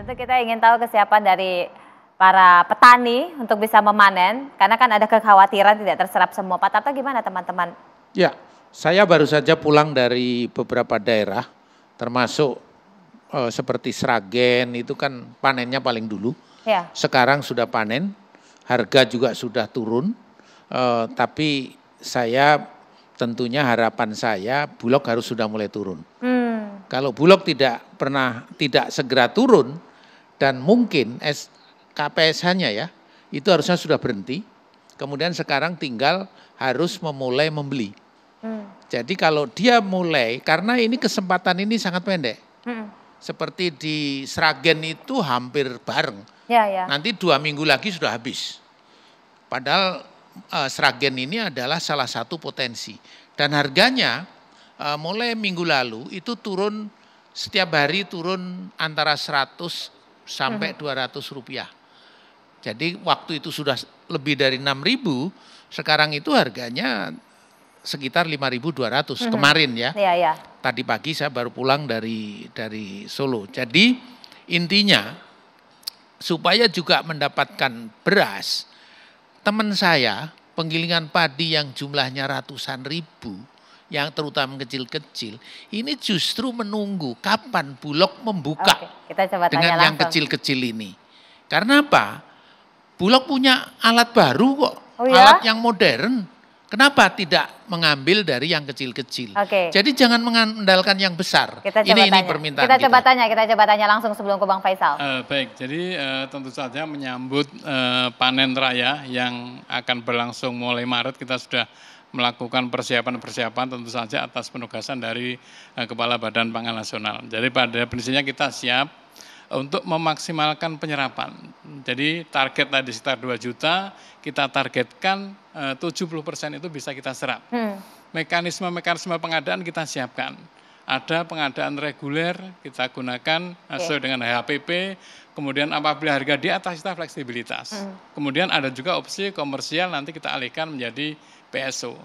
Tentu kita ingin tahu kesiapan dari para petani untuk bisa memanen, karena kan ada kekhawatiran tidak terserap semua. Pak Tarto gimana teman-teman? Ya, saya baru saja pulang dari beberapa daerah, termasuk seperti Sragen itu kan panennya paling dulu. Ya. Sekarang sudah panen, harga juga sudah turun, tapi saya tentunya harapan saya Bulog harus sudah mulai turun. Kalau Bulog tidak segera turun dan mungkin KPSH-nya ya itu harusnya sudah berhenti. Kemudian sekarang tinggal harus memulai membeli. Jadi kalau dia mulai, karena ini kesempatan ini sangat pendek. Seperti di Sragen itu hampir bareng. Ya. Nanti 2 minggu lagi sudah habis. Padahal Sragen ini adalah salah satu potensi. Dan harganya mulai minggu lalu itu turun setiap hari turun antara 100 sampai 200 rupiah. Jadi waktu itu sudah lebih dari 6.000, sekarang itu harganya sekitar 5.200 kemarin ya. Iya. Tadi pagi saya baru pulang dari Solo. Jadi intinya supaya juga mendapatkan beras, teman saya penggilingan padi yang jumlahnya ratusan ribu, yang terutama kecil-kecil, ini justru menunggu kapan Bulog membuka. Oke, kita coba tanya dengan yang langsung. kecil-kecil ini. Karena apa? Bulog punya alat baru kok, ya? alat yang modern. Kenapa tidak mengambil dari yang kecil-kecil? Oke. Jadi jangan mengandalkan yang besar. Ini permintaan kita coba tanya langsung sebelum ke Bang Faisal. Baik, jadi tentu saja menyambut panen raya yang akan berlangsung mulai Maret, kita sudah melakukan persiapan tentu saja atas penugasan dari Kepala Badan Pangan Nasional. Jadi pada prinsipnya kita siap untuk memaksimalkan penyerapan. Jadi target tadi sekitar 2 juta, kita targetkan 70% itu bisa kita serap. Mekanisme pengadaan kita siapkan. Ada pengadaan reguler, kita gunakan sesuai dengan HPP, kemudian apabila harga di atas kita fleksibilitas. Kemudian ada juga opsi komersial, nanti kita alihkan menjadi PSO.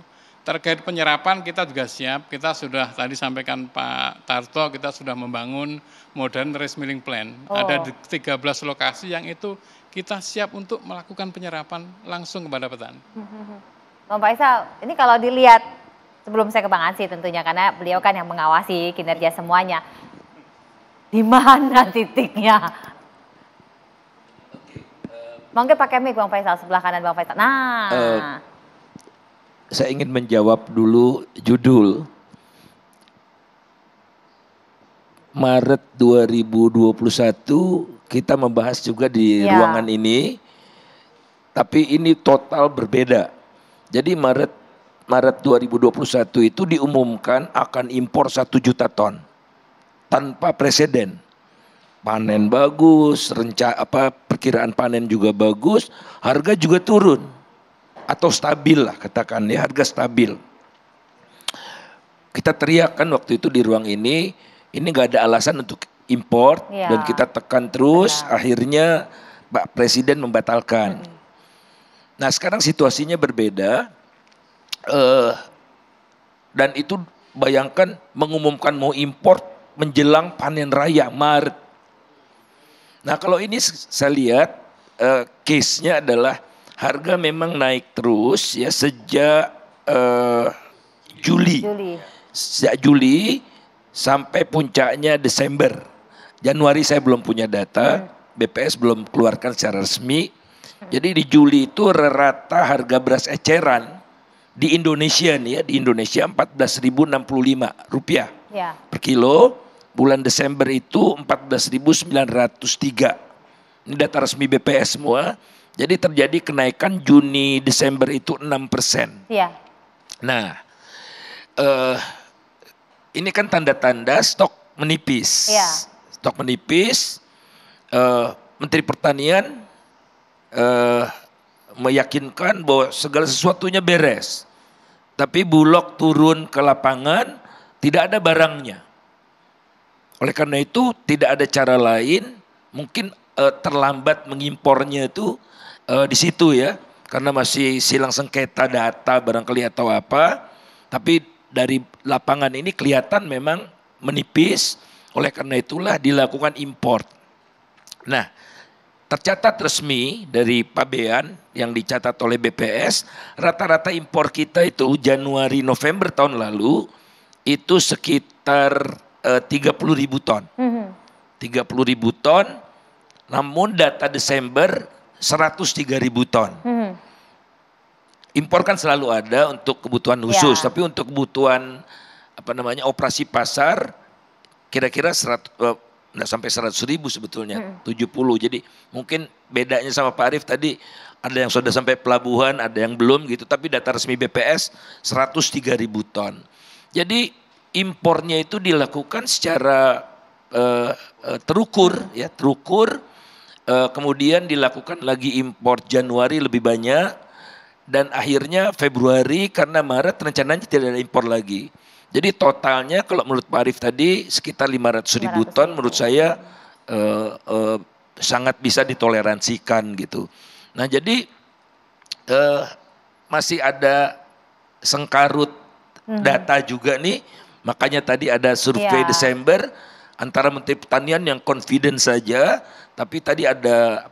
Terkait penyerapan kita juga siap, kita sudah tadi sampaikan Pak Tarto, kita sudah membangun modern rice milling plan. Ada 13 lokasi yang itu kita siap untuk melakukan penyerapan langsung kepada petani. Bang Faisal, ini kalau dilihat, sebelum saya ke Bang Ansyi tentunya, karena beliau kan yang mengawasi kinerja semuanya. Di mana titiknya? Mungkin pakai mic Bang Faisal, sebelah kanan Bang Faisal. Nah. Saya ingin menjawab dulu judul. Maret 2021 kita membahas juga di ruangan ini. Tapi ini total berbeda. Jadi Maret 2021 itu diumumkan akan impor 1 juta ton. Tanpa preseden. Panen bagus, perkiraan panen juga bagus, harga juga turun. Atau stabil lah katakan ya, harga stabil. Kita teriakkan waktu itu di ruang ini gak ada alasan untuk impor dan kita tekan terus, akhirnya Pak Presiden membatalkan. Nah sekarang situasinya berbeda dan itu bayangkan mengumumkan mau impor menjelang panen raya Maret. Nah kalau ini saya lihat case-nya adalah harga memang naik terus ya sejak Juli. Sejak Juli sampai puncaknya Desember. Januari saya belum punya data, BPS belum keluarkan secara resmi. Jadi di Juli itu rata harga beras eceran di Indonesia nih ya, di Indonesia Rp14.065 per kilo. Bulan Desember itu 14.903. Ini data resmi BPS semua. Jadi terjadi kenaikan Juni Desember itu 6%. Nah, ini kan tanda-tanda stok menipis. Stok menipis, Menteri Pertanian meyakinkan bahwa segala sesuatunya beres. Tapi Bulog turun ke lapangan, tidak ada barangnya. Oleh karena itu tidak ada cara lain, mungkin terlambat mengimpornya itu di situ ya, karena masih silang sengketa data barangkali atau apa, tapi dari lapangan ini kelihatan memang menipis, oleh karena itulah dilakukan import. Nah, tercatat resmi dari Pabean yang dicatat oleh BPS, rata-rata impor kita itu Januari November tahun lalu itu sekitar 30.000 ton. 30.000 ton, namun data Desember 103.000 ton. Impor kan selalu ada untuk kebutuhan khusus, tapi untuk kebutuhan operasi pasar kira-kira 100 nggak sampai 100.000 sebetulnya, 70. Jadi mungkin bedanya sama Pak Arief tadi, ada yang sudah sampai pelabuhan, ada yang belum gitu. Tapi data resmi BPS 103.000 ton. Jadi impornya itu dilakukan secara terukur, ya terukur. Kemudian dilakukan lagi impor Januari lebih banyak, dan akhirnya Februari karena Maret rencananya tidak ada impor lagi. Jadi totalnya kalau menurut Pak Arief tadi sekitar 500.000 ton menurut saya sangat bisa ditoleransikan gitu. Nah jadi masih ada sengkarut data juga nih, makanya tadi ada survei Desember antara Menteri Pertanian yang confident saja, tapi tadi ada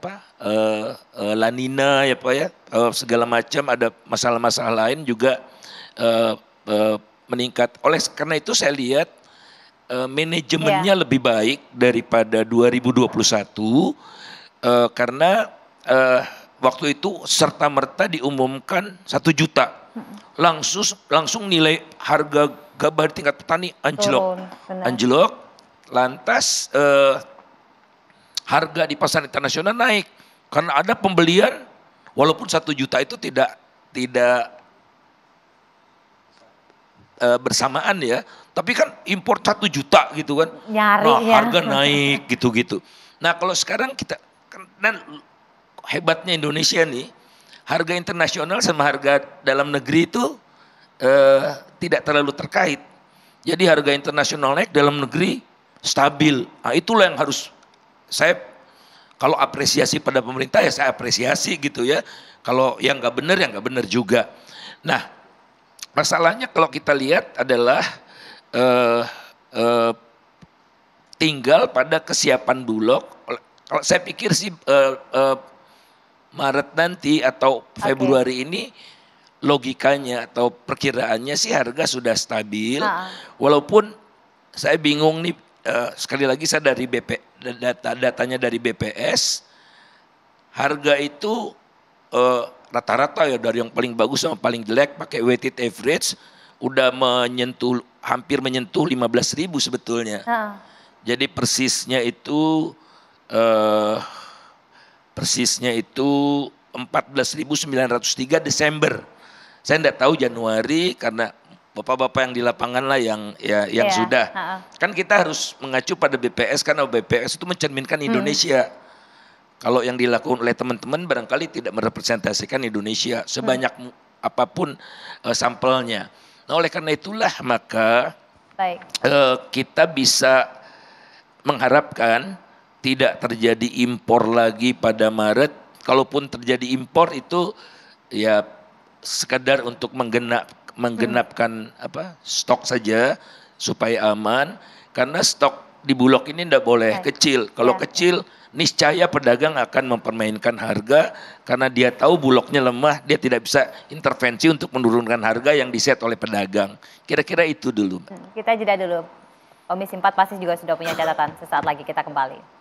La Nina ya Pak ya, segala macam ada masalah-masalah lain juga meningkat. Karena itu saya lihat manajemennya lebih baik daripada 2021 karena waktu itu serta-merta diumumkan 1 juta. Langsung nilai harga gabah di tingkat petani anjlok. Lantas harga di pasar internasional naik karena ada pembelian, walaupun 1 juta itu tidak bersamaan ya, tapi kan impor 1 juta gitu kan, harga naik gitu-gitu. Nah kalau sekarang kita dan hebatnya Indonesia nih, harga internasional sama harga dalam negeri itu tidak terlalu terkait. Jadi harga internasional naik, dalam negeri stabil. Nah itulah yang harus saya, kalau apresiasi pada pemerintah ya saya apresiasi gitu ya. Kalau yang nggak benar ya nggak benar juga. Nah masalahnya kalau kita lihat adalah tinggal pada kesiapan Bulog. Kalau saya pikir sih Maret nanti atau Februari ini logikanya atau perkiraannya sih harga sudah stabil. Walaupun saya bingung nih, sekali lagi saya dari datanya dari BPS, harga itu rata-rata ya dari yang paling bagus sama paling jelek pakai weighted average udah hampir menyentuh 15.000 sebetulnya. Jadi persisnya itu 14.903 Desember. Saya enggak tahu Januari karena bapak-bapak yang di lapangan lah yang sudah. Kan kita harus mengacu pada BPS karena BPS itu mencerminkan Indonesia. Kalau yang dilakukan oleh teman-teman barangkali tidak merepresentasikan Indonesia sebanyak apapun sampelnya. Nah oleh karena itulah maka kita bisa mengharapkan tidak terjadi impor lagi pada Maret. Kalaupun terjadi impor itu ya sekadar untuk menggenapkan stok saja supaya aman. Karena stok di Bulog ini tidak boleh kecil. Kalau kecil niscaya pedagang akan mempermainkan harga karena dia tahu Bulognya lemah, dia tidak bisa intervensi untuk menurunkan harga yang diset oleh pedagang. Kira-kira itu dulu. Kita jeda dulu. Komisi 4 pasti juga sudah punya catatan, sesaat lagi kita kembali.